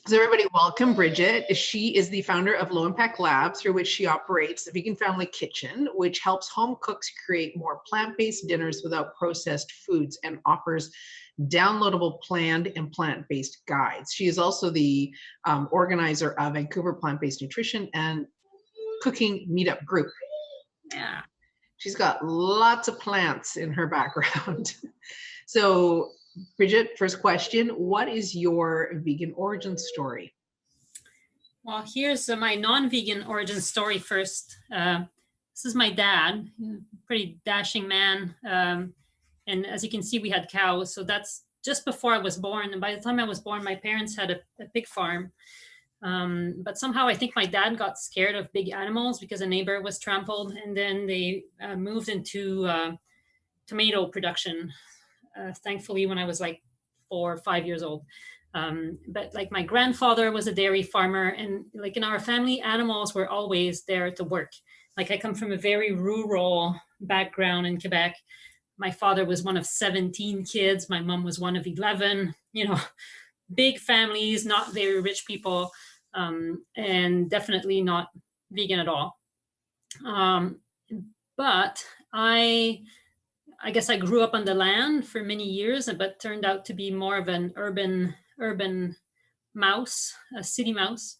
So everybody, welcome Brigitte. She is the founder of Low Impact Labs, through which she operates the Vegan Family Kitchen, which helps home cooks create more plant-based dinners without processed foods and offers downloadable planned and plant-based guides. She is also the organizer of Vancouver Plant-Based Nutrition and Cooking Meetup Group. Yeah. She's got lots of plants in her background. So Brigitte, first question, what is your vegan origin story? Well, here's my non-vegan origin story first. This is my dad, pretty dashing man. And as you can see, we had cows. So that's just before I was born. And by the time I was born, my parents had a pig farm. But somehow I think my dad got scared of big animals because a neighbor was trampled. And then they moved into tomato production. Thankfully, when I was like 4 or 5 years old. But like my grandfather was a dairy farmer, and like in our family, animals were always there to work. Like I come from a very rural background in Quebec. My father was one of 17 kids. My mom was one of 11, big families, not very rich people, and definitely not vegan at all. But I guess I grew up on the land for many years, but turned out to be more of an urban mouse, a city mouse,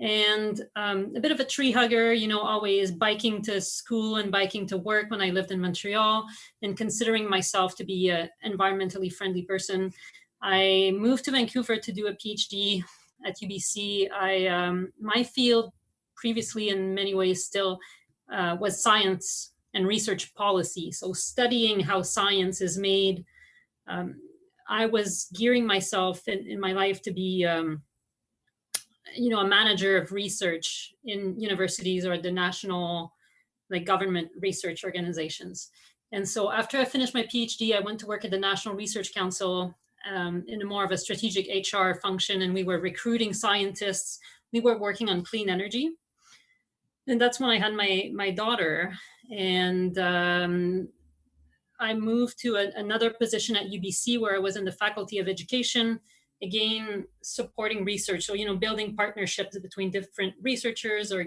and a bit of a tree hugger, always biking to school and biking to work when I lived in Montreal, and considering myself to be an environmentally friendly person. I moved to Vancouver to do a PhD at UBC. My field previously, in many ways still, was science and research policy. So studying how science is made. I was gearing myself in my life to be, a manager of research in universities or the national government research organizations. And so after I finished my PhD, I went to work at the National Research Council in a more of a strategic HR function. And we were recruiting scientists. We were working on clean energy. And that's when I had my daughter. And I moved to another position at UBC where I was in the Faculty of Education, again, supporting research. So, building partnerships between different researchers or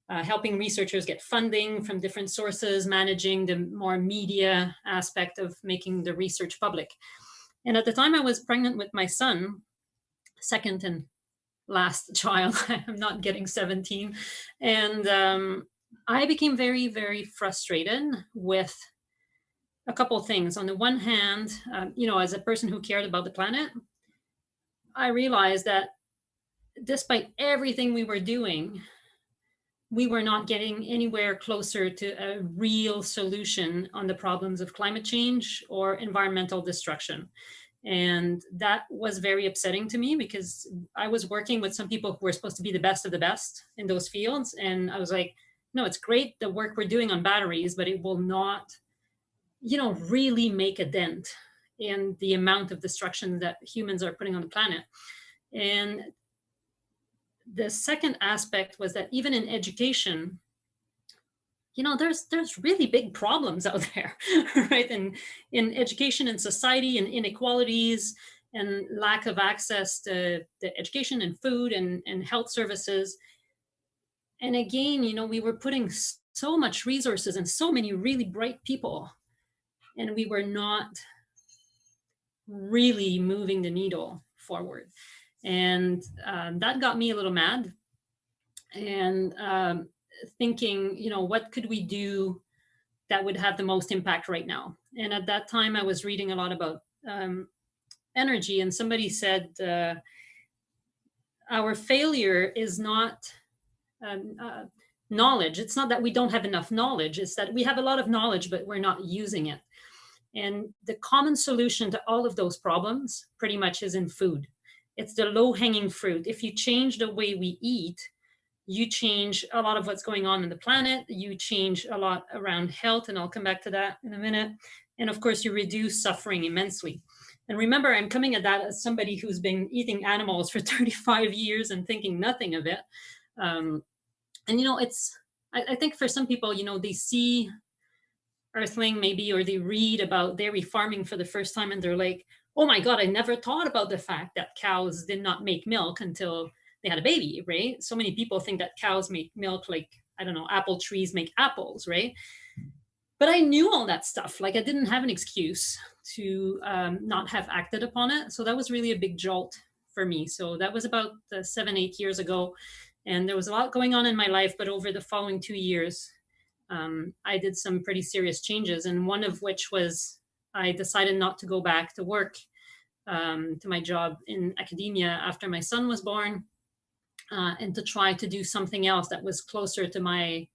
helping researchers get funding from different sources, managing the more media aspect of making the research public. And at the time I was pregnant with my son, second and last child. I'm not getting 17. And I became very, very frustrated with a couple of things. On the one hand, as a person who cared about the planet, I realized that despite everything we were doing, we were not getting anywhere closer to a real solution on the problems of climate change or environmental destruction. And that was very upsetting to me because I was working with some people who were supposed to be the best of the best in those fields. And I was like, no, it's great the work we're doing on batteries, but it will not, really make a dent in the amount of destruction that humans are putting on the planet. And the second aspect was that even in education, there's really big problems out there, right? And in education and society and inequalities and lack of access to education and food and health services. And again, we were putting so much resources and so many really bright people, and we were not really moving the needle forward. And that got me a little mad. And thinking, what could we do that would have the most impact right now? And at that time, I was reading a lot about energy, and somebody said, our failure is not knowledge. It's not that we don't have enough knowledge. It's that we have a lot of knowledge, but we're not using it. And the common solution to all of those problems pretty much is in food. It's the low-hanging fruit. If you change the way we eat, you change a lot of what's going on in the planet. You change a lot around health, and I'll come back to that in a minute. And of course, you reduce suffering immensely. And remember, I'm coming at that as somebody who's been eating animals for 35 years and thinking nothing of it. And, I think for some people, they see Earthling maybe, or they read about dairy farming for the first time and they're like, oh my God, I never thought about the fact that cows did not make milk until they had a baby, right? So many people think that cows make milk like, I don't know, apple trees make apples, right? But I knew all that stuff. Like I didn't have an excuse to not have acted upon it. So that was really a big jolt for me. So that was about 7, 8 years ago. And there was a lot going on in my life, but over the following 2 years, I did some pretty serious changes. And one of which was I decided not to go back to work, to my job in academia after my son was born, and to try to do something else that was closer to my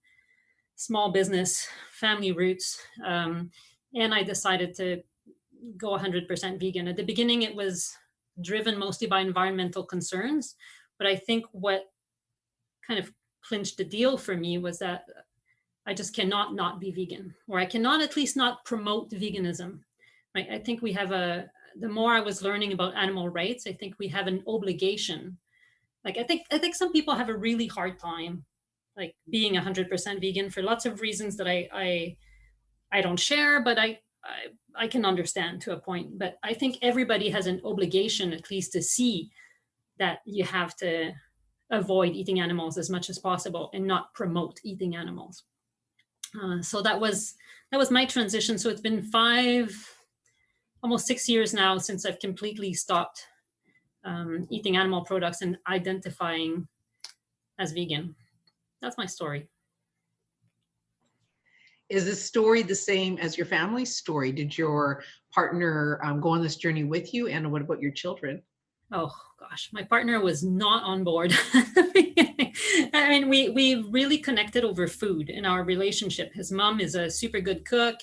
small business family roots. And I decided to go 100% vegan. At the beginning, it was driven mostly by environmental concerns. But I think what kind of clinched the deal for me was that I just cannot not be vegan, or I cannot at least not promote veganism. Right? I think we have the more I was learning about animal rights, I think we have an obligation. Like I think some people have a really hard time like being 100% vegan for lots of reasons that I don't share, but I can understand to a point. But I think everybody has an obligation at least to see that you have to avoid eating animals as much as possible and not promote eating animals. So that was my transition. So it's been almost 6 years now since I've completely stopped eating animal products and identifying as vegan. That's my story. Is this story the same as your family's story? Did your partner go on this journey with you? And what about your children? Oh gosh, my partner was not on board at the beginning. I mean, we really connected over food in our relationship. His mom is a super good cook,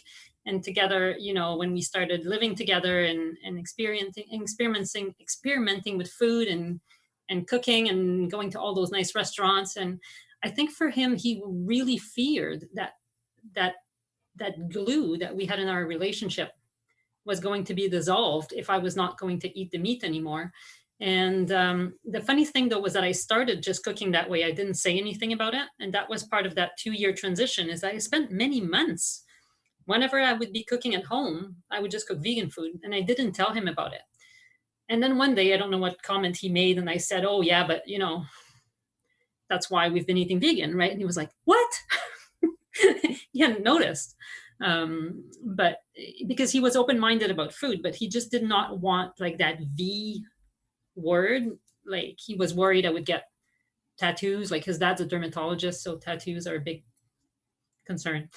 and together, you know, when we started living together and experimenting with food and cooking and going to all those nice restaurants, and I think for him, he really feared that glue that we had in our relationship was going to be dissolved if I was not going to eat the meat anymore. And the funny thing though was that I started just cooking that way. I didn't say anything about it. And that was part of that 2-year transition, is that I spent many months, whenever I would be cooking at home, I would just cook vegan food, and I didn't tell him about it. And then one day, I don't know what comment he made, and I said, oh yeah, but you know, that's why we've been eating vegan, right? And he was like, what? He hadn't noticed. But because he was open-minded about food, but he just did not want like that V word. Like he was worried I would get tattoos. Like his dad's a dermatologist, so tattoos are a big concern.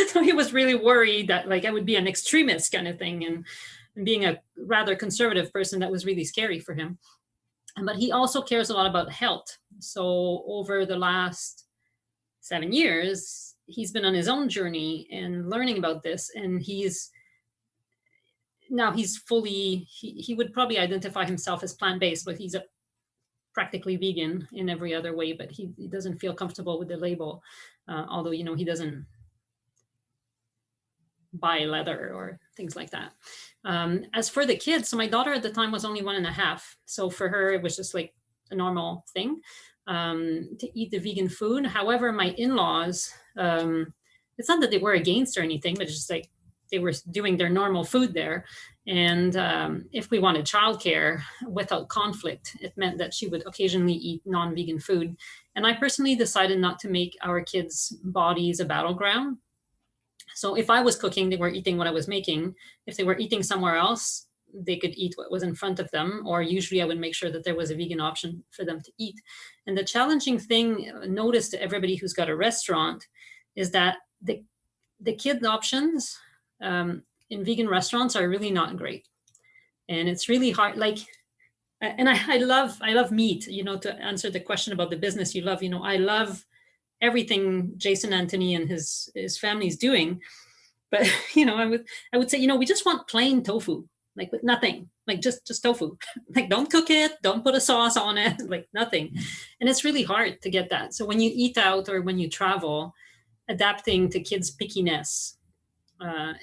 So he was really worried that like I would be an extremist kind of thing, and being a rather conservative person, that was really scary for him. But he also cares a lot about health. So over the last 7 years, he's been on his own journey and learning about this, and he's fully, he would probably identify himself as plant-based, but he's practically vegan in every other way, but he doesn't feel comfortable with the label, although, you know, he doesn't buy leather or things like that. As for the kids, so my daughter at the time was only 1.5. So for her, it was just like a normal thing to eat the vegan food. However, my in-laws, it's not that they were against or anything, but it's just like they were doing their normal food there. And if we wanted childcare without conflict, it meant that she would occasionally eat non-vegan food. And I personally decided not to make our kids' bodies a battleground. So if I was cooking, they were eating what I was making. If they were eating somewhere else, they could eat what was in front of them, or usually I would make sure that there was a vegan option for them to eat. And the challenging thing, notice to everybody who's got a restaurant, is that the kids' options in vegan restaurants are really not great. And it's really hard. Like, and I love meat, you know, to answer the question about the business you love, you know, I love everything Jason Anthony and his family is doing. But, you know, I would say, you know, we just want plain tofu, like with nothing, like just tofu, like don't cook it, don't put a sauce on it, like nothing. And it's really hard to get that. So when you eat out or when you travel, adapting to kids' pickiness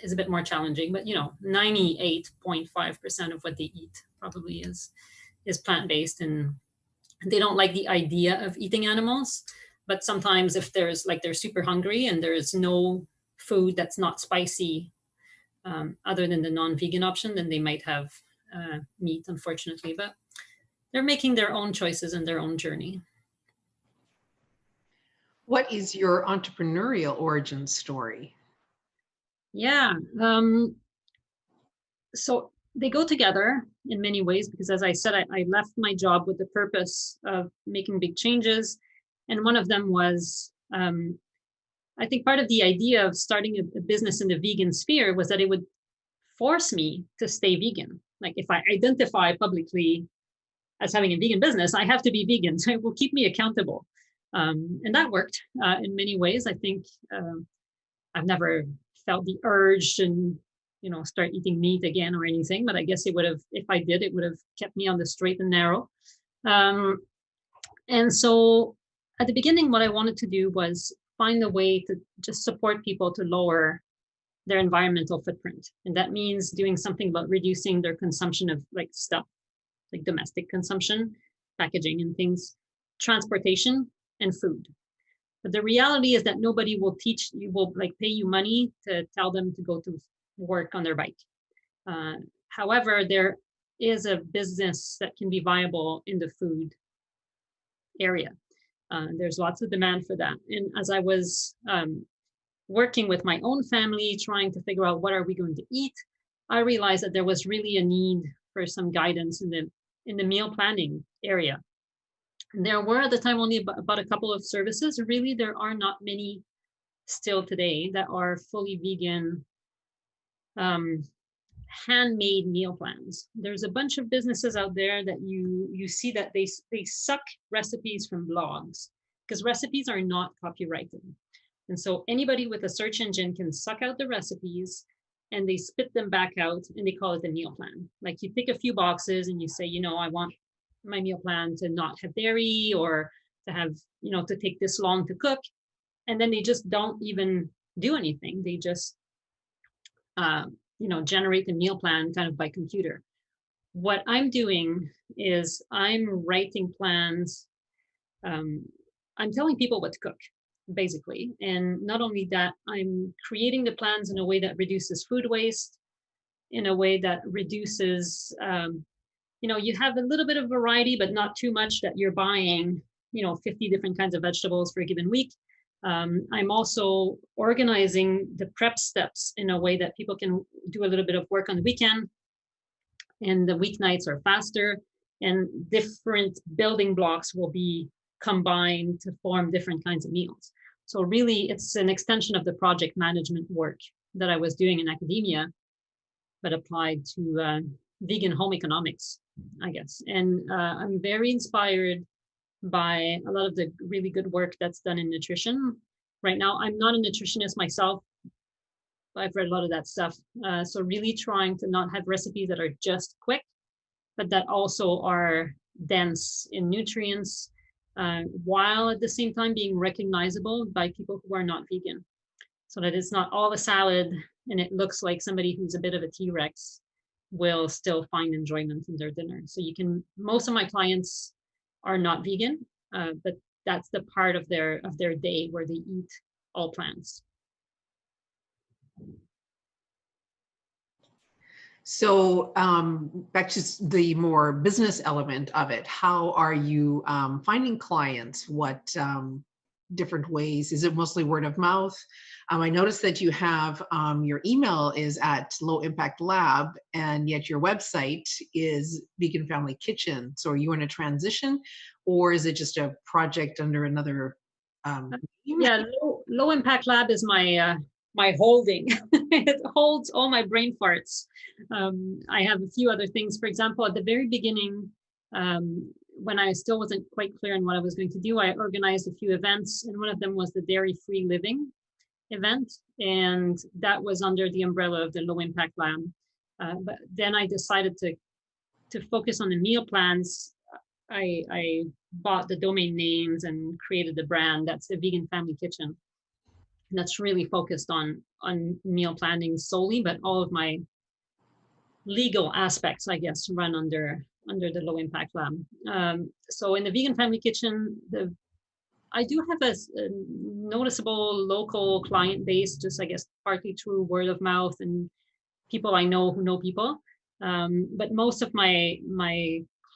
is a bit more challenging, but you know, 98.5% of what they eat probably is plant-based, and they don't like the idea of eating animals. But sometimes if there's like, they're super hungry and there's no food that's not spicy other than the non-vegan option, then they might have meat, unfortunately. But they're making their own choices and their own journey. What is your entrepreneurial origin story? Yeah. So they go together in many ways because, as I said, I left my job with the purpose of making big changes. And one of them was, I think part of the idea of starting a business in the vegan sphere was that it would force me to stay vegan. Like if I identify publicly as having a vegan business, I have to be vegan. So it will keep me accountable. And that worked in many ways. I think I've never felt the urge and start eating meat again or anything, but I guess it would have, if I did, it would have kept me on the straight and narrow. And so at the beginning, what I wanted to do was find a way to just support people to lower their environmental footprint. And that means doing something about reducing their consumption of like stuff, like domestic consumption, packaging and things, transportation and food. But the reality is that nobody will pay you money to tell them to go to work on their bike. However, there is a business that can be viable in the food area. There's lots of demand for that. And as I was working with my own family, trying to figure out what are we going to eat, I realized that there was really a need for some guidance in the meal planning area. And there were at the time only about a couple of services. Really, there are not many still today that are fully vegan handmade meal plans. There's a bunch of businesses out there that you see that they suck recipes from blogs because recipes are not copyrighted. And so anybody with a search engine can suck out the recipes and they spit them back out and they call it a meal plan. Like you pick a few boxes and you say, I want my meal plan to not have dairy or to have, to take this long to cook. And then they just don't even do anything. They just, generate the meal plan kind of by computer. What I'm doing is I'm writing plans. I'm telling people what to cook, basically. And not only that, I'm creating the plans in a way that reduces food waste, in a way that reduces, you have a little bit of variety, but not too much that you're buying, 50 different kinds of vegetables for a given week. I'm also organizing the prep steps in a way that people can do a little bit of work on the weekend and the weeknights are faster and different building blocks will be combined to form different kinds of meals. So really it's an extension of the project management work that I was doing in academia, but applied to vegan home economics, I guess. And I'm very inspired by a lot of the really good work that's done in nutrition. Right now, I'm not a nutritionist myself. I've read a lot of that stuff. So really trying to not have recipes that are just quick, but that also are dense in nutrients, while at the same time being recognizable by people who are not vegan. So that it's not all a salad and it looks like somebody who's a bit of a T-Rex will still find enjoyment in their dinner. So most of my clients are not vegan, but that's the part of their day where they eat all plants. So back to the more business element of it, how are you finding clients? What different ways? Is it mostly word of mouth? I noticed that you have your email is at Low Impact Lab, and yet your website is Vegan Family Kitchen. So are you in a transition, or is it just a project under another name? Yeah, Low Impact Lab is my holding. It holds all my brain farts. I have a few other things. For example, at the very beginning, when I still wasn't quite clear on what I was going to do, I organized a few events, and one of them was the Dairy-Free Living event, and that was under the umbrella of the Low Impact Lab. But then I decided to focus on the meal plans. I bought the domain names and created the brand. That's the Vegan Family Kitchen. And that's really focused on meal planning solely, but all of my legal aspects, I guess, run under the Low Impact Lab. So in the Vegan Family Kitchen, I do have a noticeable local client base, just I guess partly through word of mouth and people I know who know people. But most of my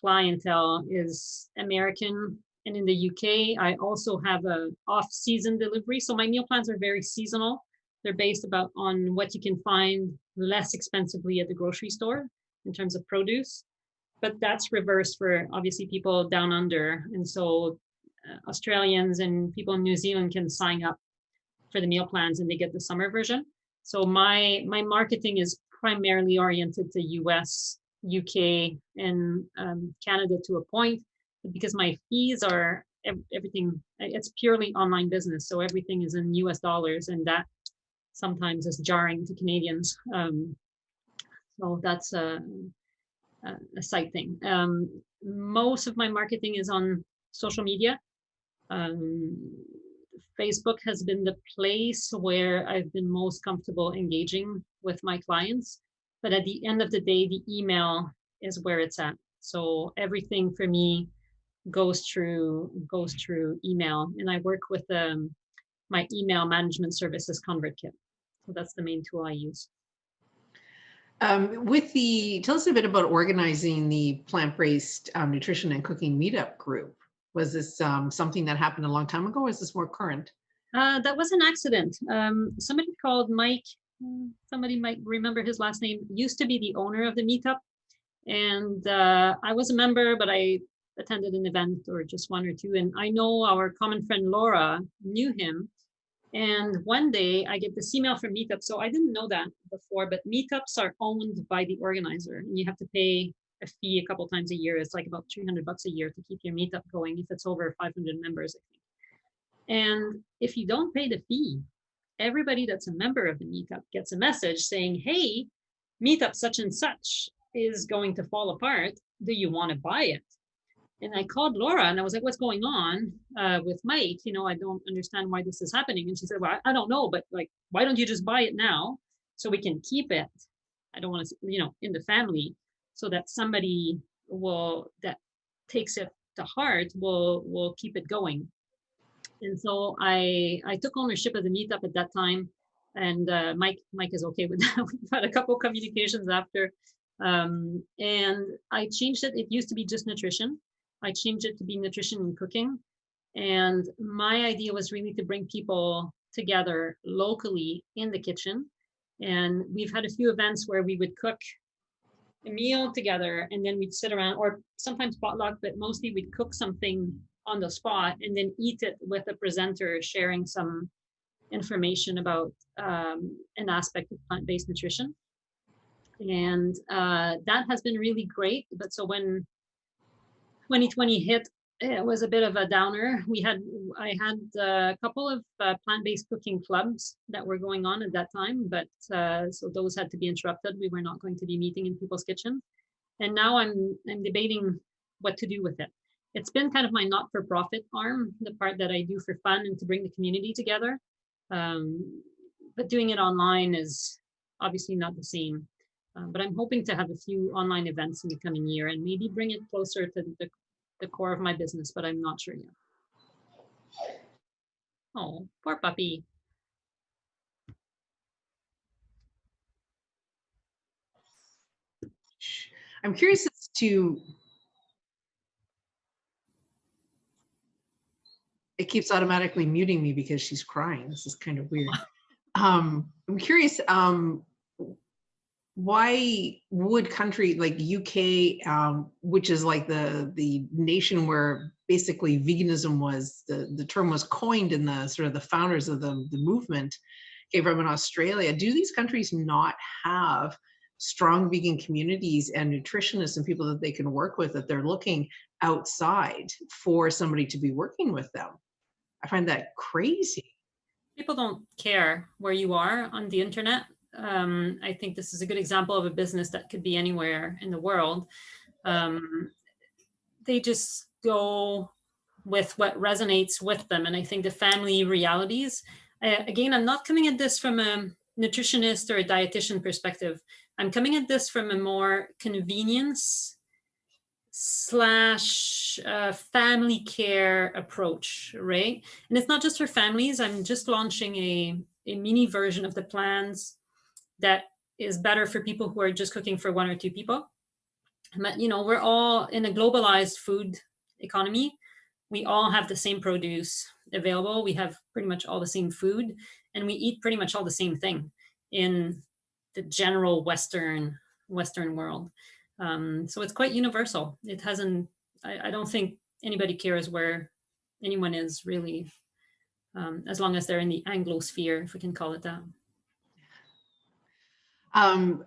clientele is American, and in the UK, I also have a off-season delivery. So my meal plans are very seasonal. They're based about on what you can find less expensively at the grocery store in terms of produce. But that's reversed for obviously people down under. And so Australians and people in New Zealand can sign up for the meal plans and they get the summer version. So my marketing is primarily oriented to US, UK, and Canada to a point, because my fees are everything. It's purely online business, so everything is in US dollars, and that sometimes is jarring to Canadians. So that's a side thing. Most of my marketing is on social media. Facebook has been the place where I've been most comfortable engaging with my clients. But at the end of the day, the email is where it's at. So everything for me goes through email, and I work with my email management services ConvertKit. So that's the main tool I use. Tell us a bit about organizing the plant-based nutrition and cooking meetup group. Was this something that happened a long time ago, or is this more current? That was an accident. Somebody called Mike, somebody might remember his last name, used to be the owner of the meetup. And I was a member, but I attended an event or just one or two. And I know our common friend Laura knew him. And one day I get this email from Meetup. So I didn't know that before, but meetups are owned by the organizer, and you have to pay a fee a couple times a year. It's like about $300 a year to keep your meetup going if it's over 500 members, I think. And if you don't pay the fee, everybody that's a member of the meetup gets a message saying, hey, meetup such and such is going to fall apart. Do you want to buy it? And I called Laura and I was like, what's going on with Mike? You know, I don't understand why this is happening. And she said, well, I don't know, but like, why don't you just buy it now so we can keep it? I don't want to, you know, in the family, so that somebody that takes it to heart will keep it going. And so I took ownership of the meetup at that time. And Mike is okay with that. We've had a couple of communications after. And I changed it. It used to be just nutrition. I changed it to be nutrition and cooking. And my idea was really to bring people together locally in the kitchen. And we've had a few events where we would cook a meal together and then we'd sit around, or sometimes potluck, but mostly we'd cook something on the spot and then eat it with a presenter sharing some information about an aspect of plant-based nutrition. And that has been really great. But so when 2020 hit, it was a bit of a downer. I had a couple of plant-based cooking clubs that were going on at that time, but so those had to be interrupted. We were not going to be meeting in people's kitchen. And now I'm debating what to do with it. It's been kind of my not-for-profit arm, the part that I do for fun and to bring the community together. But doing it online is obviously not the same. But I'm hoping to have a few online events in the coming year and maybe bring it closer to the core of my business, but I'm not sure yet. Oh, poor puppy. I'm curious as to, it keeps automatically muting me because she's crying. This is kind of weird. I'm curious, why would country like UK, which is like the nation where basically veganism was, the term was coined in the sort of the founders of the movement came from in Australia. Do these countries not have strong vegan communities and nutritionists and people that they can work with, that they're looking outside for somebody to be working with them? I find that crazy. People don't care where you are on the internet. I think this is a good example of a business that could be anywhere in the world. They just go with what resonates with them. And I think the family realities, again, I'm not coming at this from a nutritionist or a dietitian perspective. I'm coming at this from a more convenience / family care approach, right? And it's not just for families. I'm just launching a mini version of the plans that is better for people who are just cooking for 1 or 2 people. But, we're all in a globalized food economy. We all have the same produce available. We have pretty much all the same food, and we eat pretty much all the same thing in the general Western world. So it's quite universal. It hasn't. I don't think anybody cares where anyone is really, as long as they're in the Anglosphere, if we can call it that.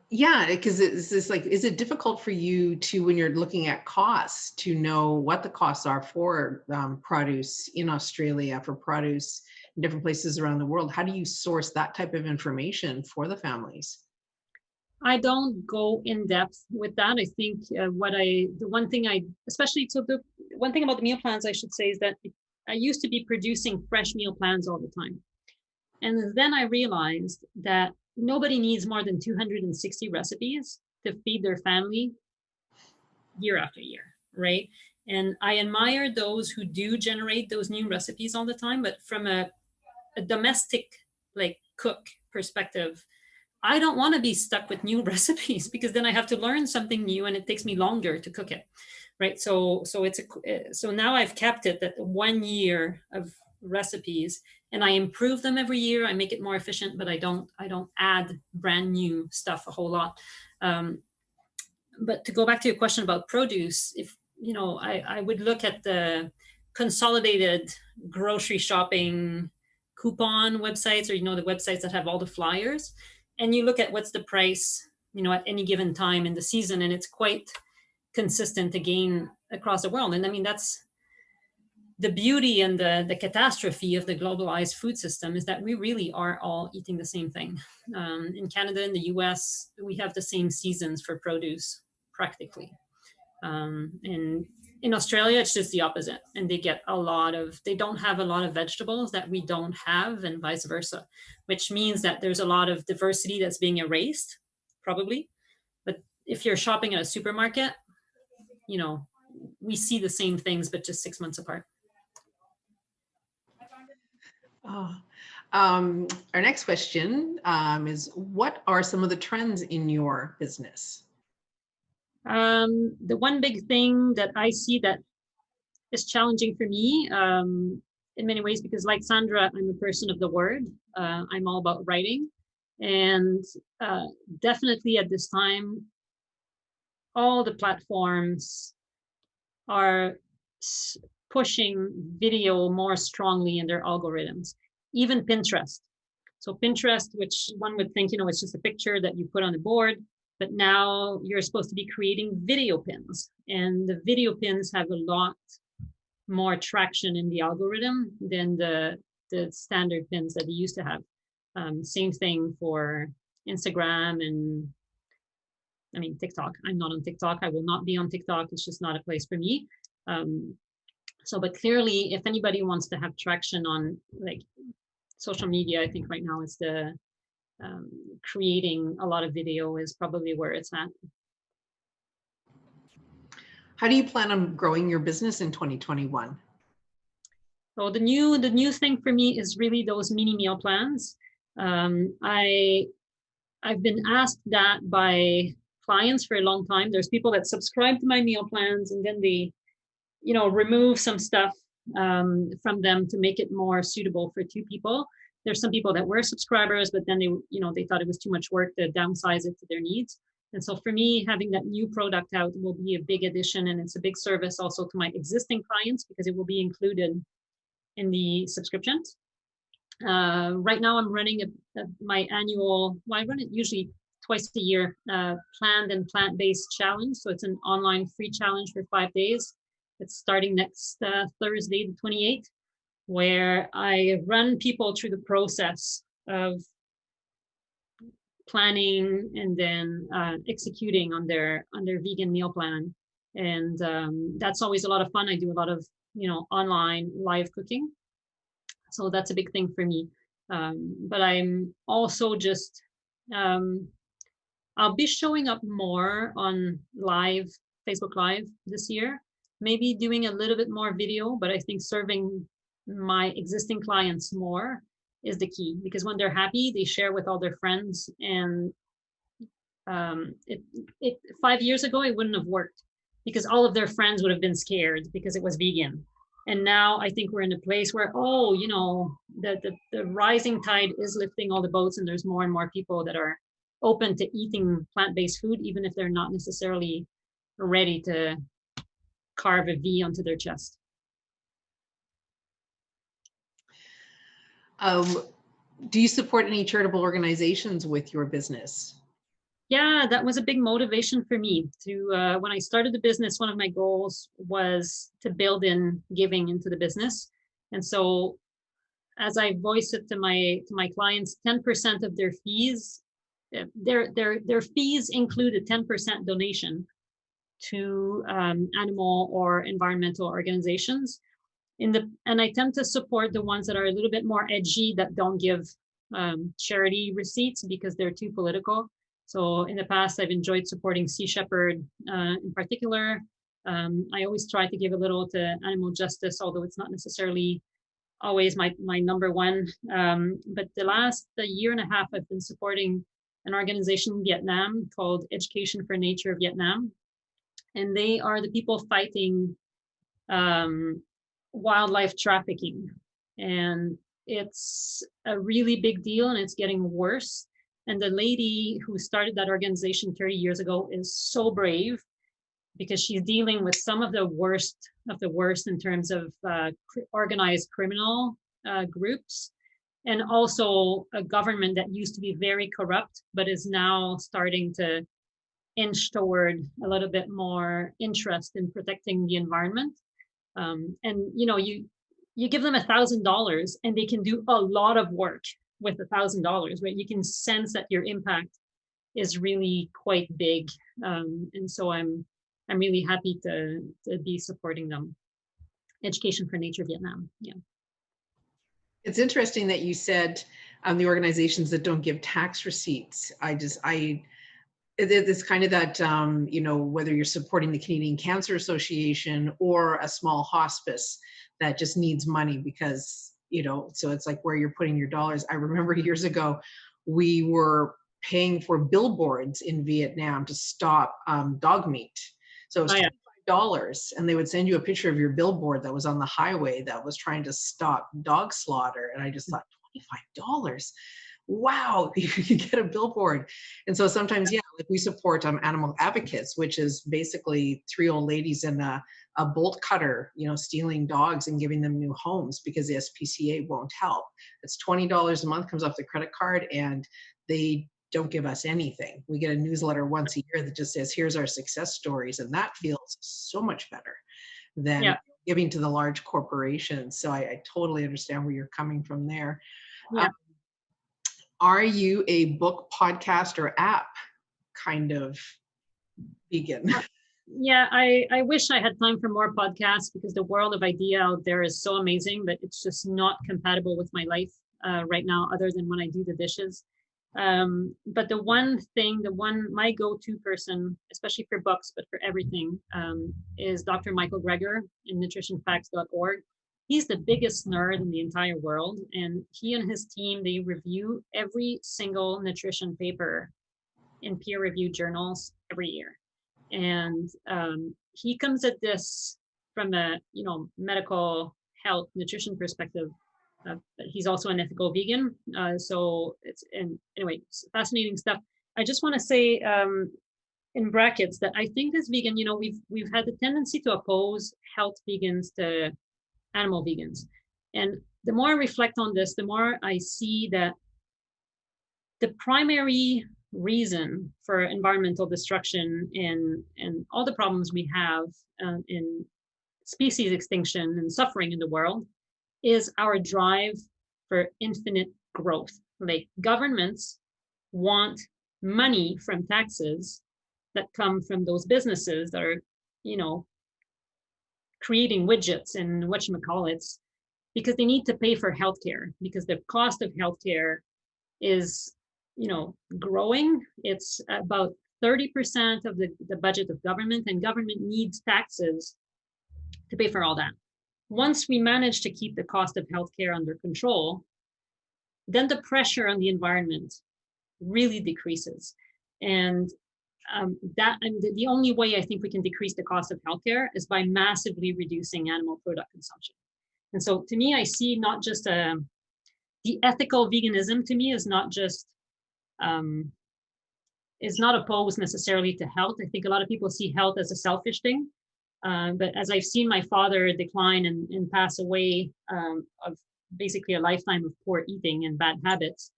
Yeah, because it's like, is it difficult for you to, when you're looking at costs, to know what the costs are for produce in Australia, for produce in different places around the world? How do you source that type of information for the families? I don't go in depth with that. I think the one thing about the meal plans, I should say, is that I used to be producing fresh meal plans all the time. And then I realized that nobody needs more than 260 recipes to feed their family year after year, right? And I admire those who do generate those new recipes all the time, but from a domestic cook perspective, I don't want to be stuck with new recipes, because then I have to learn something new and it takes me longer to cook it, right? So now I've kept it at 1 year of recipes, and I improve them every year. I make it more efficient, but I don't add brand new stuff a whole lot. But to go back to your question about produce, if I would look at the consolidated grocery shopping coupon websites, or the websites that have all the flyers, and you look at what's the price at any given time in the season, and it's quite consistent again across the world. And I mean, that's the beauty and the catastrophe of the globalized food system, is that we really are all eating the same thing. In Canada and the US, we have the same seasons for produce practically. And in Australia, it's just the opposite. And they don't have a lot of vegetables that we don't have, and vice versa, which means that there's a lot of diversity that's being erased, probably. But if you're shopping at a supermarket, we see the same things, but just 6 months apart. Oh. Our next question is, what are some of the trends in your business? The one big thing that I see that is challenging for me, in many ways, because like Sandra, I'm a person of the word. I'm all about writing. And definitely at this time, all the platforms are pushing video more strongly in their algorithms, even Pinterest. So Pinterest, which one would think, it's just a picture that you put on the board, but now you're supposed to be creating video pins, and the video pins have a lot more traction in the algorithm than the standard pins that they used to have. Same thing for Instagram and TikTok. I'm not on TikTok. I will not be on TikTok. It's just not a place for me. But clearly, if anybody wants to have traction on social media, I think right now it's the creating a lot of video is probably where it's at. How do you plan on growing your business in 2021? So the new thing for me is really those mini meal plans. I've been asked that by clients for a long time. There's people that subscribe to my meal plans, and then they remove some stuff from them to make it more suitable for 2 people. There's some people that were subscribers, but then they thought it was too much work to downsize it to their needs. And so for me, having that new product out will be a big addition, and it's a big service also to my existing clients, because it will be included in the subscriptions. Right now I'm running my annual, I run it usually twice a year, planned and plant-based challenge. So it's an online free challenge for 5 days. It's starting next Thursday, the 28th, where I run people through the process of planning and then executing on their vegan meal plan. And that's always a lot of fun. I do a lot of online live cooking. So that's a big thing for me. But I'm also just, I'll be showing up more on Facebook Live this year, maybe doing a little bit more video, but I think serving my existing clients more is the key, because when they're happy, they share with all their friends, and it 5 years ago, it wouldn't have worked because all of their friends would have been scared because it was vegan. And now I think we're in a place where, oh, the rising tide is lifting all the boats, and there's more and more people that are open to eating plant-based food, even if they're not necessarily ready to carve a V onto their chest. Do you support any charitable organizations with your business? Yeah, that was a big motivation for me to, when I started the business, one of my goals was to build in giving into the business. And so as I voice it to my clients, 10% of their fees, their fees include a 10% donation to animal or environmental organizations. And I tend to support the ones that are a little bit more edgy, that don't give charity receipts because they're too political. So in the past, I've enjoyed supporting Sea Shepherd in particular. I always try to give a little to animal justice, although it's not necessarily always my number one. But the last year and a half, I've been supporting an organization in Vietnam called Education for Nature Vietnam. And they are the people fighting wildlife trafficking. And it's a really big deal, and it's getting worse. And the lady who started that organization 30 years ago is so brave, because she's dealing with some of the worst in terms of organized criminal groups, and also a government that used to be very corrupt, but is now starting to inch toward a little bit more interest in protecting the environment. And you give them $1,000 and they can do a lot of work with $1,000, right? You can sense that your impact is really quite big. And so I'm really happy to be supporting them. Education for Nature Vietnam. Yeah. It's interesting that you said the organizations that don't give tax receipts. It's kind of that, whether you're supporting the Canadian Cancer Association or a small hospice that just needs money because, so it's like where you're putting your dollars. I remember years ago, we were paying for billboards in Vietnam to stop dog meat. So it was $25, and they would send you a picture of your billboard that was on the highway that was trying to stop dog slaughter. And I just thought, $25. Wow, you can get a billboard. And so sometimes, like we support animal advocates, which is basically 3 old ladies in a bolt cutter, stealing dogs and giving them new homes because the SPCA won't help. It's $20 a month, comes off the credit card, and they don't give us anything. We get a newsletter once a year that just says, here's our success stories. And that feels so much better than giving to the large corporations. So I totally understand where you're coming from there. Yeah. Are you a book, podcast, or app kind of vegan? Yeah, I wish I had time for more podcasts, because the world of idea out there is so amazing, but it's just not compatible with my life right now, other than when I do the dishes. But my go-to person, especially for books, but for everything, is Dr. Michael Greger in nutritionfacts.org. He's the biggest nerd in the entire world, and he and his team, they review every single nutrition paper in peer-reviewed journals every year. And he comes at this from a medical health nutrition perspective, but he's also an ethical vegan. So it's fascinating stuff. I just want to say in brackets that I think as vegan, we've had the tendency to oppose health vegans to animal vegans. And the more I reflect on this, the more I see that the primary reason for environmental destruction and all the problems we have in species extinction and suffering in the world is our drive for infinite growth. Like, governments want money from taxes that come from those businesses that are, creating widgets and whatchamacallits, because they need to pay for healthcare, because the cost of healthcare is, growing. It's about 30% of the budget of government, and government needs taxes to pay for all that. Once we manage to keep the cost of healthcare under control, then the pressure on the environment really decreases. And the only way I think we can decrease the cost of healthcare is by massively reducing animal product consumption. And so to me, I see not just the ethical veganism to me is not just is not opposed necessarily to health. I think a lot of people see health as a selfish thing. But as I've seen my father decline and pass away of basically a lifetime of poor eating and bad habits,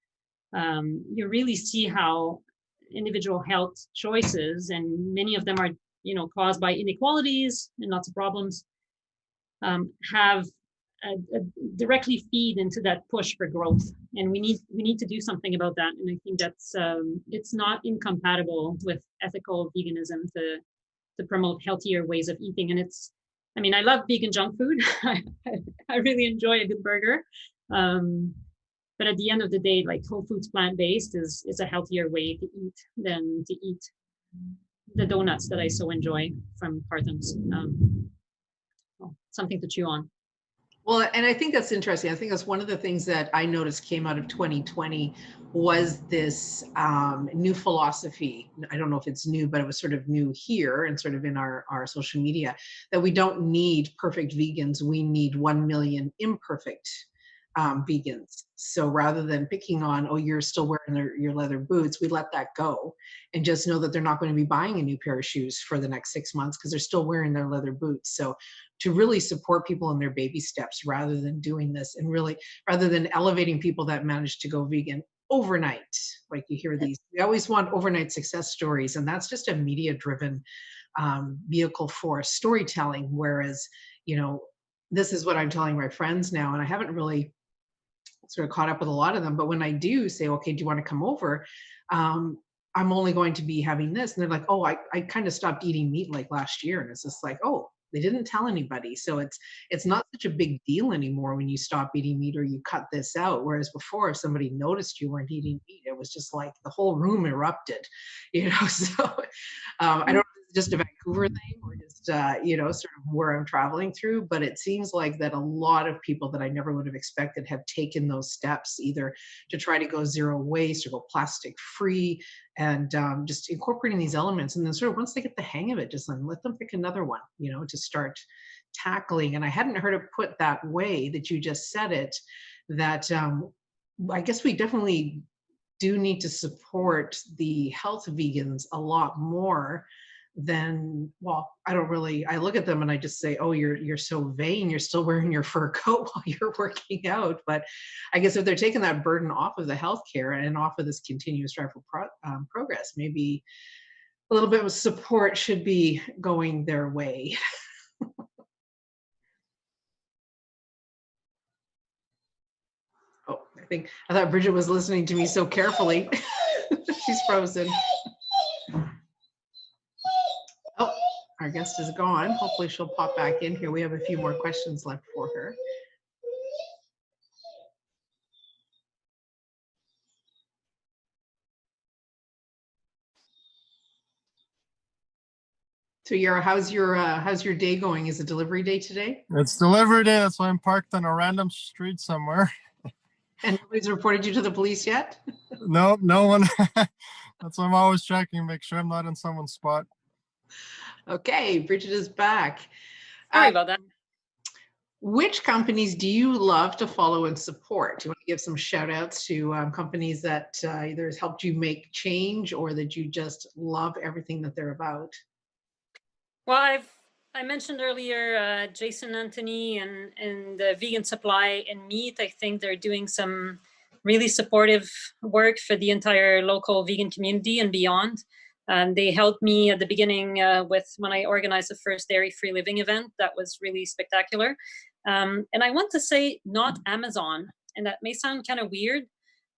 you really see how individual health choices, and many of them are, caused by inequalities and lots of problems, have directly feed into that push for growth. And we need to do something about that. And I think that's it's not incompatible with ethical veganism to promote healthier ways of eating. And I love vegan junk food. I really enjoy a good burger. But at the end of the day, like whole foods plant-based is a healthier way to eat than to eat the donuts that I so enjoy from cartons. Something to chew on. Well, and I think that's interesting. I think that's one of the things that I noticed came out of 2020 was this new philosophy. I don't know if it's new, but it was sort of new here and sort of in our social media, that we don't need perfect vegans. We need 1 million imperfect vegans. So rather than picking on, oh, you're still wearing your leather boots, we let that go and just know that they're not going to be buying a new pair of shoes for the next 6 months because they're still wearing their leather boots. So to really support people in their baby steps rather than doing this, and really rather than elevating people that manage to go vegan overnight, like you hear these, we always want overnight success stories, and that's just a media driven vehicle for storytelling. Whereas, this is what I'm telling my friends now, and I haven't really sort of caught up with a lot of them, but when I do say, okay, do you want to come over? I'm only going to be having this. And they're like, oh, I kind of stopped eating meat like last year. And it's just like, oh, they didn't tell anybody. So it's not such a big deal anymore when you stop eating meat or you cut this out. Whereas before, if somebody noticed you weren't eating meat, it was just like the whole room erupted, So I don't know if it's just a Vancouver thing or just, sort of where I'm traveling through, but it seems like that a lot of people that I never would have expected have taken those steps, either to try to go zero waste or go plastic free, and just incorporating these elements. And then sort of once they get the hang of it, just let them pick another one, to start tackling. And I hadn't heard it put that way that you just said it, that I guess we definitely do need to support the health vegans a lot more than, well, I look at them and I just say, oh, you're so vain, you're still wearing your fur coat while you're working out. But I guess if they're taking that burden off of the healthcare and off of this continuous drive for progress, maybe a little bit of support should be going their way. Oh, I thought Brigitte was listening to me so carefully. She's frozen. Oh, our guest is gone. Hopefully she'll pop back in here. We have a few more questions left for her. So Yaro, how's your day going? Is it delivery day today? It's delivery day. That's why I'm parked on a random street somewhere. And nobody's reported you to the police yet? Nope, no one. That's why I'm always checking, make sure I'm not in someone's spot. Okay, Brigitte is back. Sorry about that. Which companies do you love to follow and support? Do you want to give some shout outs to companies that either has helped you make change or that you just love everything that they're about? Well, I mentioned earlier Jason Anthony and the Vegan Supply and Meat. I think they're doing some really supportive work for the entire local vegan community and beyond. They helped me at the beginning with when I organized the first dairy-free living event. That was really spectacular. And I want to say not Amazon, and that may sound kind of weird,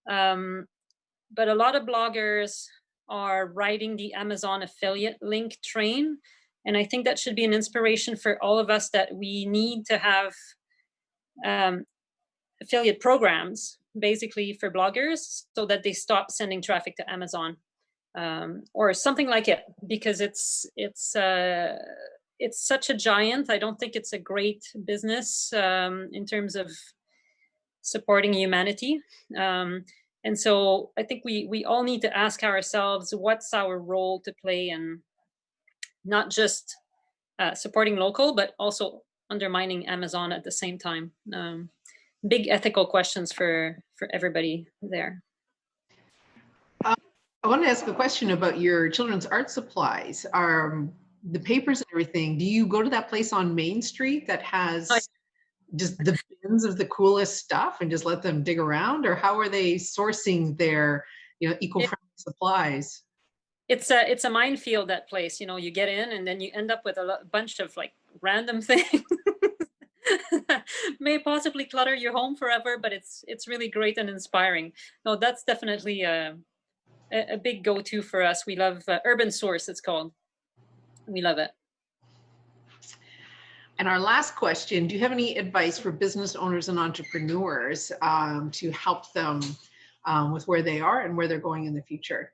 but a lot of bloggers are riding the Amazon affiliate link train. And I think that should be an inspiration for all of us, that we need to have affiliate programs basically for bloggers so that they stop sending traffic to Amazon or something like it, because it's such a giant. I don't think it's a great business in terms of supporting humanity. And And so I think we all need to ask ourselves, what's our role to play in not just supporting local, but also undermining Amazon at the same time. Big ethical questions for everybody there. I want to ask a question about your children's art supplies. The papers and everything, do you go to that place on Main Street that has just the bins of the coolest stuff and just let them dig around? Or how are they sourcing their, eco-friendly supplies? It's a minefield, that place. You get in and then you end up with a bunch of like random things. May possibly clutter your home forever, but it's really great and inspiring. No, that's definitely a big go-to for us. We love Urban Source, it's called. We love it. And our last question, do you have any advice for business owners and entrepreneurs to help them with where they are and where they're going in the future?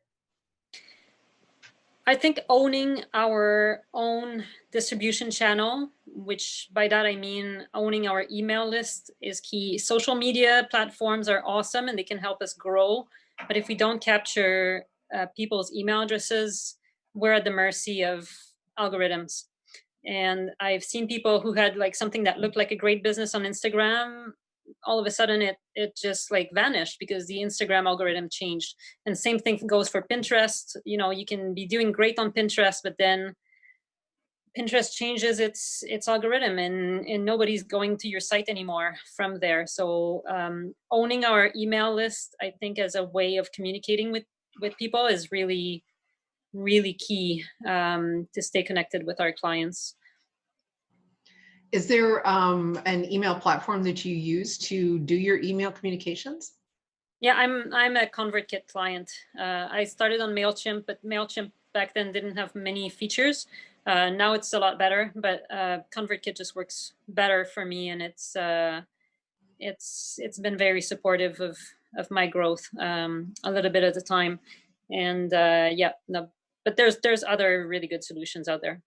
I think owning our own distribution channel, which by that I mean owning our email list, is key. Social media platforms are awesome and they can help us grow. But if we don't capture people's email addresses, we're at the mercy of algorithms. And I've seen people who had like something that looked like a great business on Instagram, all of a sudden it just like vanished because the Instagram algorithm changed. And same thing goes for Pinterest. You can be doing great on Pinterest, but then Pinterest changes its algorithm and nobody's going to your site anymore from there. So owning our email list, I think, as a way of communicating with people is really, really key to stay connected with our clients. Is there an email platform that you use to do your email communications? Yeah, I'm a ConvertKit client. I started on MailChimp, but MailChimp back then didn't have many features. Now it's a lot better, but ConvertKit just works better for me, and it's been very supportive of my growth a little bit at a time. And but there's other really good solutions out there.